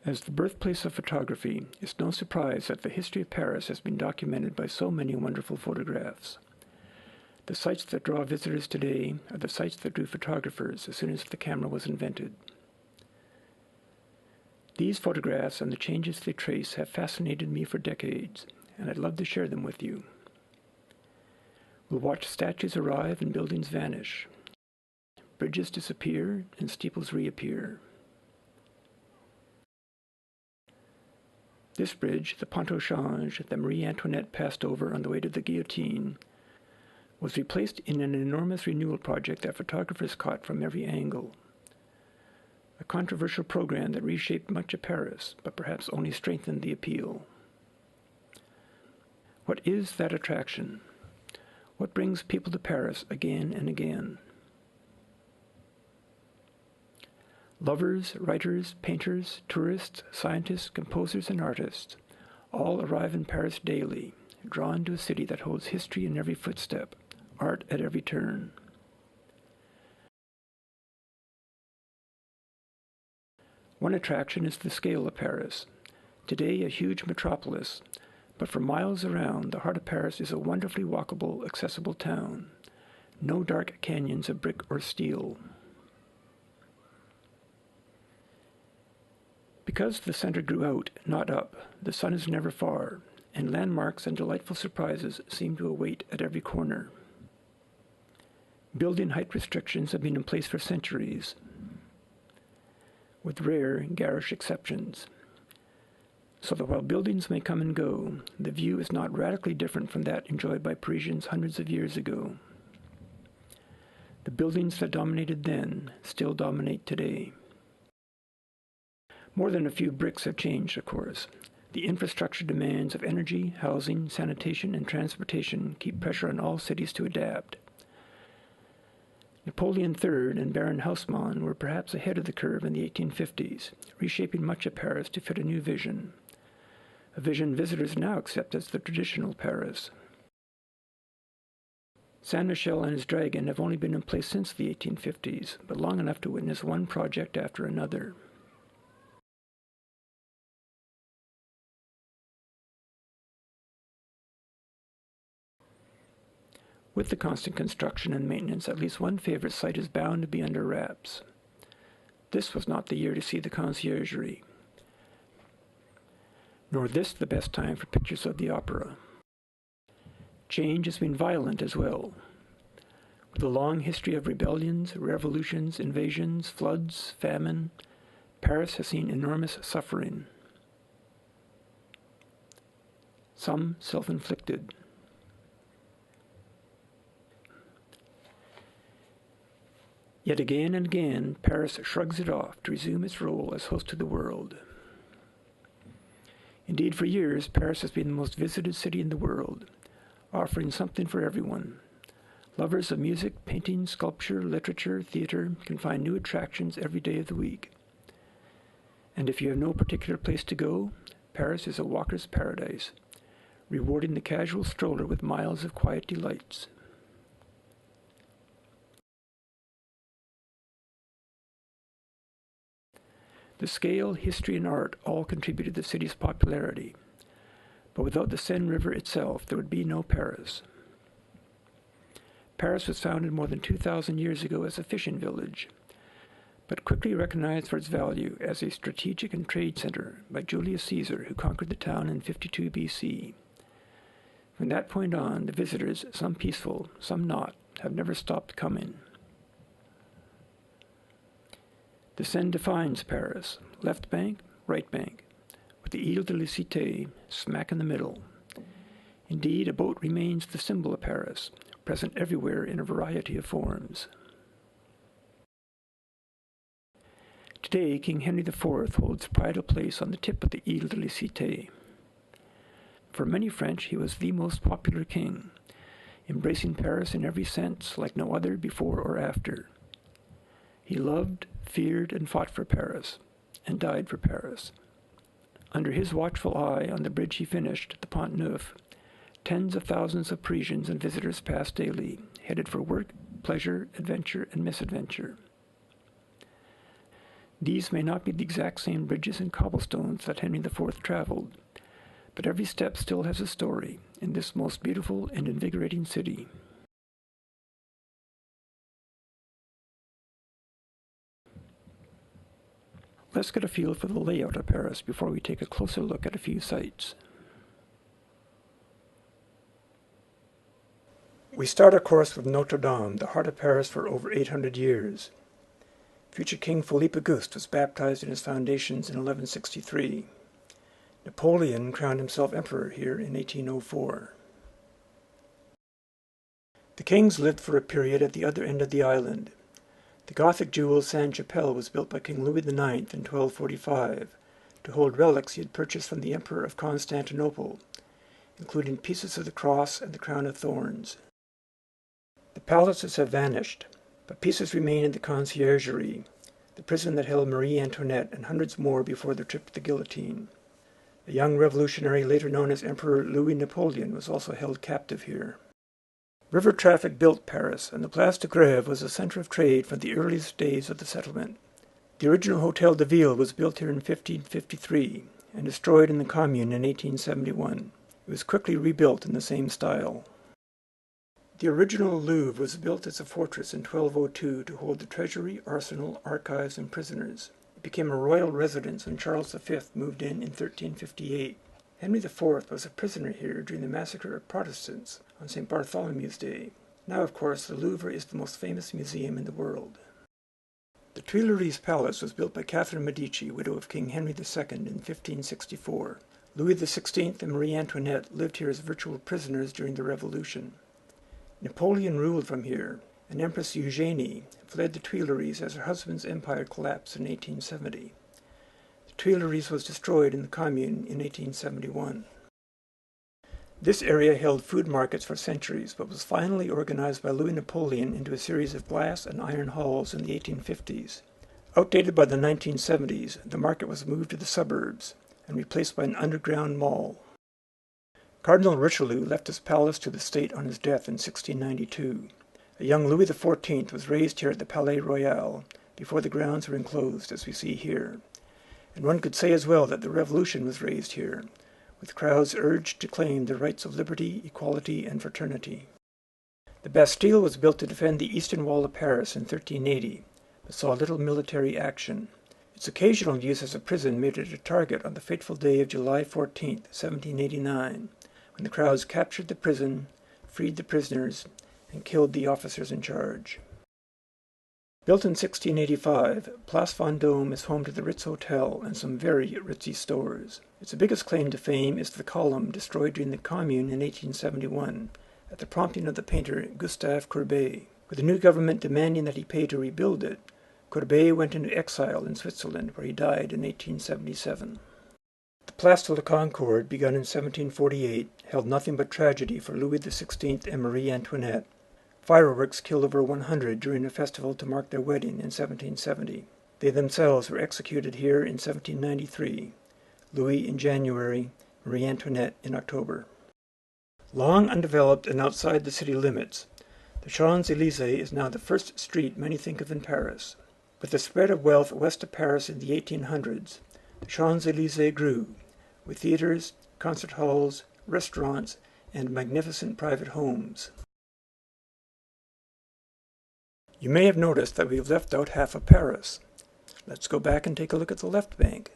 As the birthplace of photography, it's no surprise that the history of Paris has been documented by so many wonderful photographs. The sites that draw visitors today are the sites that drew photographers as soon as the camera was invented. These photographs and the changes they trace have fascinated me for decades, and I'd love to share them with you. We'll watch statues arrive and buildings vanish, bridges disappear and steeples reappear. This bridge, the Pont au Change, that Marie Antoinette passed over on the way to the guillotine, was replaced in an enormous renewal project that photographers caught from every angle. A controversial program that reshaped much of Paris, but perhaps only strengthened the appeal. What is that attraction? What brings people to Paris again and again? Lovers, writers, painters, tourists, scientists, composers, and artists all arrive in Paris daily, drawn to a city that holds history in every footstep, art at every turn. One attraction is the scale of Paris. Today a huge metropolis, but for miles around, the heart of Paris is a wonderfully walkable, accessible town. No dark canyons of brick or steel. Because the center grew out, not up, the sun is never far, and landmarks and delightful surprises seem to await at every corner. Building height restrictions have been in place for centuries, with rare, garish exceptions, so that while buildings may come and go, the view is not radically different from that enjoyed by Parisians hundreds of years ago. The buildings that dominated then still dominate today. More than a few bricks have changed, of course. The infrastructure demands of energy, housing, sanitation, and transportation keep pressure on all cities to adapt. Napoleon III and Baron Haussmann were perhaps ahead of the curve in the 1850s, reshaping much of Paris to fit a new vision, a vision visitors now accept as the traditional Paris. Saint-Michel and his dragon have only been in place since the 1850s, but long enough to witness one project after another. With the constant construction and maintenance, at least one favorite site is bound to be under wraps. This was not the year to see the conciergerie, nor this the best time for pictures of the opera. Change has been violent as well. With a long history of rebellions, revolutions, invasions, floods, famine, Paris has seen enormous suffering. Some self-inflicted. Yet again and again, Paris shrugs it off to resume its role as host to the world. Indeed, for years, Paris has been the most visited city in the world, offering something for everyone. Lovers of music, painting, sculpture, literature, theater can find new attractions every day of the week. And if you have no particular place to go, Paris is a walker's paradise, rewarding the casual stroller with miles of quiet delights. The scale, history, and art all contributed to the city's popularity, but without the Seine River itself, there would be no Paris. Paris was founded more than 2,000 years ago as a fishing village, but quickly recognized for its value as a strategic and trade center by Julius Caesar, who conquered the town in 52 BC. From that point on, the visitors, some peaceful, some not, have never stopped coming. The Seine defines Paris, left bank, right bank, with the Ile de la Cité smack in the middle. Indeed, a boat remains the symbol of Paris, present everywhere in a variety of forms. Today, King Henry IV holds pride of place on the tip of the Ile de la Cité. For many French, he was the most popular king, embracing Paris in every sense like no other before or after. He loved, feared, and fought for Paris, and died for Paris. Under his watchful eye on the bridge he finished, the Pont Neuf, tens of thousands of Parisians and visitors passed daily, headed for work, pleasure, adventure, and misadventure. These may not be the exact same bridges and cobblestones that Henry IV traveled, but every step still has a story in this most beautiful and invigorating city. Let's get a feel for the layout of Paris before we take a closer look at a few sites. We start our course with Notre Dame, the heart of Paris for over 800 years. Future King Philippe Auguste was baptized in its foundations in 1163. Napoleon crowned himself emperor here in 1804. The kings lived for a period at the other end of the island. The Gothic jewel Sainte-Chapelle was built by King Louis IX in 1245 to hold relics he had purchased from the Emperor of Constantinople, including pieces of the cross and the crown of thorns. The palaces have vanished, but pieces remain in the Conciergerie, the prison that held Marie Antoinette and hundreds more before their trip to the guillotine. A young revolutionary later known as Emperor Louis Napoleon was also held captive here. River traffic built Paris, and the Place de Grève was a center of trade from the earliest days of the settlement. The original Hotel de Ville was built here in 1553 and destroyed in the Commune in 1871. It was quickly rebuilt in the same style. The original Louvre was built as a fortress in 1202 to hold the treasury, arsenal, archives, and prisoners. It became a royal residence when Charles V moved in 1358. Henry IV was a prisoner here during the massacre of Protestants on St. Bartholomew's Day. Now, of course, the Louvre is the most famous museum in the world. The Tuileries Palace was built by Catherine Medici, widow of King Henry II, in 1564. Louis XVI and Marie Antoinette lived here as virtual prisoners during the Revolution. Napoleon ruled from here, and Empress Eugénie fled the Tuileries as her husband's empire collapsed in 1870. The Tuileries was destroyed in the Commune in 1871. This area held food markets for centuries, but was finally organized by Louis Napoleon into a series of glass and iron halls in the 1850s. Outdated by the 1970s, the market was moved to the suburbs and replaced by an underground mall. Cardinal Richelieu left his palace to the state on his death in 1692. A young Louis XIV was raised here at the Palais Royal before the grounds were enclosed, as we see here. And one could say as well that the Revolution was raised here, with crowds urged to claim the rights of liberty, equality, and fraternity. The Bastille was built to defend the eastern wall of Paris in 1380, but saw little military action. Its occasional use as a prison made it a target on the fateful day of July 14, 1789, when the crowds captured the prison, freed the prisoners, and killed the officers in charge. Built in 1685, Place Vendôme is home to the Ritz Hotel and some very ritzy stores. Its biggest claim to fame is the column destroyed during the Commune in 1871 at the prompting of the painter Gustave Courbet. With the new government demanding that he pay to rebuild it, Courbet went into exile in Switzerland, where he died in 1877. The Place de la Concorde, begun in 1748, held nothing but tragedy for Louis XVI and Marie Antoinette. Fireworks killed over 100 during a festival to mark their wedding in 1770. They themselves were executed here in 1793, Louis in January, Marie Antoinette in October. Long undeveloped and outside the city limits, the Champs-Élysées is now the first street many think of in Paris. With the spread of wealth west of Paris in the 1800s, the Champs-Élysées grew, with theaters, concert halls, restaurants, and magnificent private homes. You may have noticed that we've left out half of Paris. Let's go back and take a look at the left bank.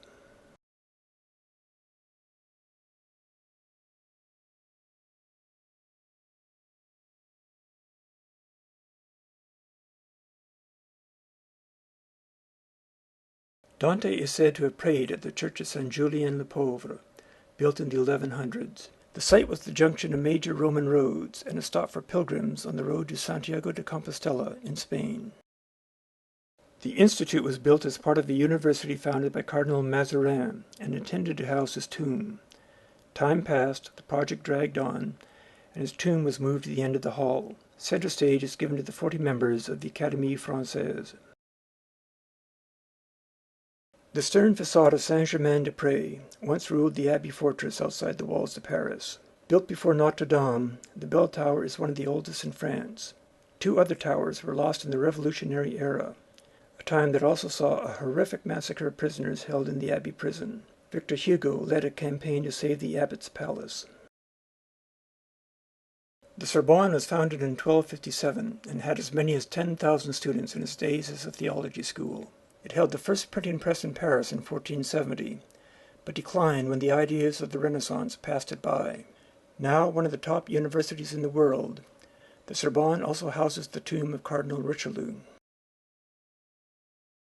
Dante is said to have prayed at the Church of Saint Julien le Pauvre, built in the 1100s. The site was the junction of major Roman roads and a stop for pilgrims on the road to Santiago de Compostela in Spain. The institute was built as part of a university founded by Cardinal Mazarin and intended to house his tomb. Time passed, the project dragged on, and his tomb was moved to the end of the hall. Center stage is given to the 40 members of the Académie Française. The stern facade of Saint-Germain-des-Prés once ruled the Abbey fortress outside the walls of Paris. Built before Notre Dame, the bell tower is one of the oldest in France. 2 other towers were lost in the Revolutionary era. a time that also saw a horrific massacre of prisoners held in the Abbey prison. Victor Hugo led a campaign to save the abbot's palace. The Sorbonne was founded in 1257 and had as many as 10,000 students in its days as a theology school. It held the first printing press in Paris in 1470, but declined when the ideas of the Renaissance passed it by. Now one of the top universities in the world, the Sorbonne also houses the tomb of Cardinal Richelieu.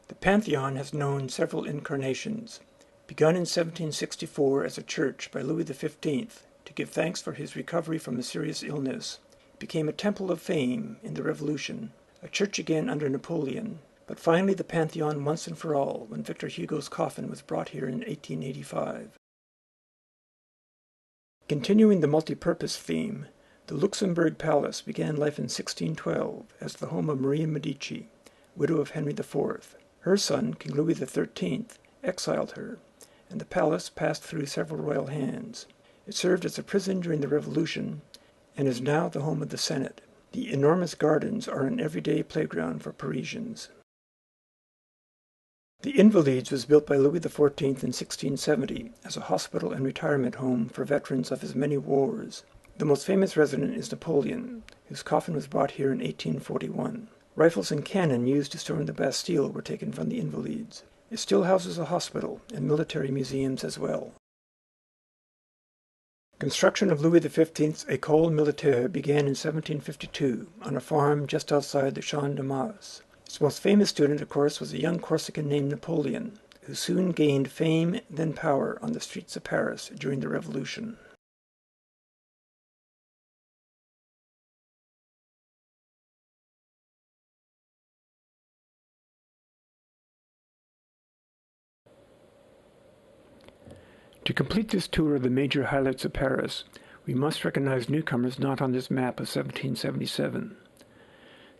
The Pantheon has known several incarnations. Begun in 1764 as a church by Louis XV to give thanks for his recovery from a serious illness, it became a temple of fame in the Revolution, a church again under Napoleon, but finally the Pantheon once and for all when Victor Hugo's coffin was brought here in 1885. Continuing the multi-purpose theme, the Luxembourg Palace began life in 1612 as the home of Maria Medici, widow of Henry IV. Her son, King Louis XIII, exiled her, and the palace passed through several royal hands. It served as a prison during the Revolution and is now the home of the Senate. The enormous gardens are an everyday playground for Parisians. The Invalides was built by Louis XIV in 1670 as a hospital and retirement home for veterans of his many wars. The most famous resident is Napoleon, whose coffin was brought here in 1841. Rifles and cannon used to storm the Bastille were taken from the Invalides. It still houses a hospital and military museums as well. Construction of Louis XV's École Militaire began in 1752 on a farm just outside the Champ de Mars. Its most famous student, of course, was a young Corsican named Napoleon, who soon gained fame, then power, on the streets of Paris during the Revolution. To complete this tour of the major highlights of Paris, we must recognize newcomers not on this map of 1777.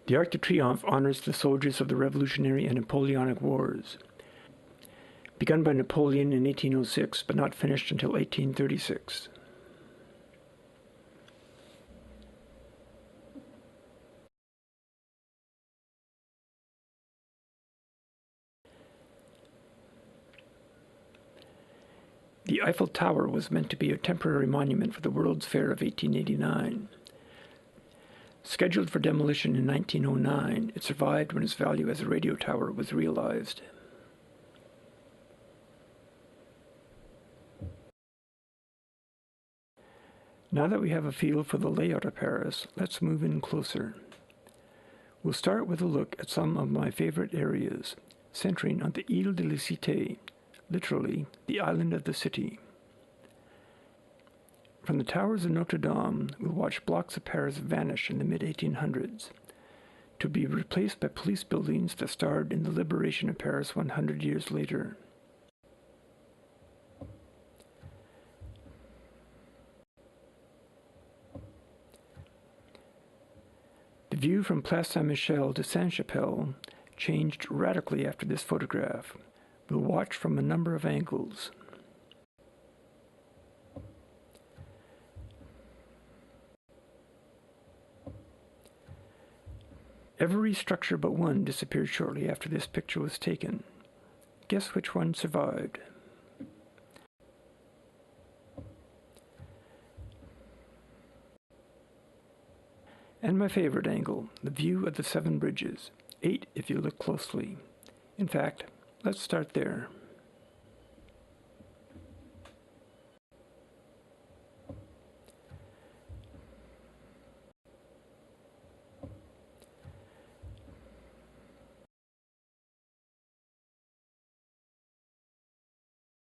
The Arc de Triomphe honors the soldiers of the Revolutionary and Napoleonic Wars, begun by Napoleon in 1806 but not finished until 1836. The Eiffel Tower was meant to be a temporary monument for the World's Fair of 1889. Scheduled for demolition in 1909, it survived when its value as a radio tower was realized. Now that we have a feel for the layout of Paris, let's move in closer. We'll start with a look at some of my favorite areas, centering on the Ile de la Cité, literally, the island of the city. From the towers of Notre Dame, we'll watch blocks of Paris vanish in the mid-1800s, to be replaced by police buildings that starred in the liberation of Paris 100 years later. The view from Place Saint-Michel to Sainte-Chapelle changed radically after this photograph. We'll watch from a number of angles. Every structure but one disappeared shortly after this picture was taken. Guess which one survived? And my favorite angle, the view of the 7 bridges, 8 if you look closely. In fact, let's start there.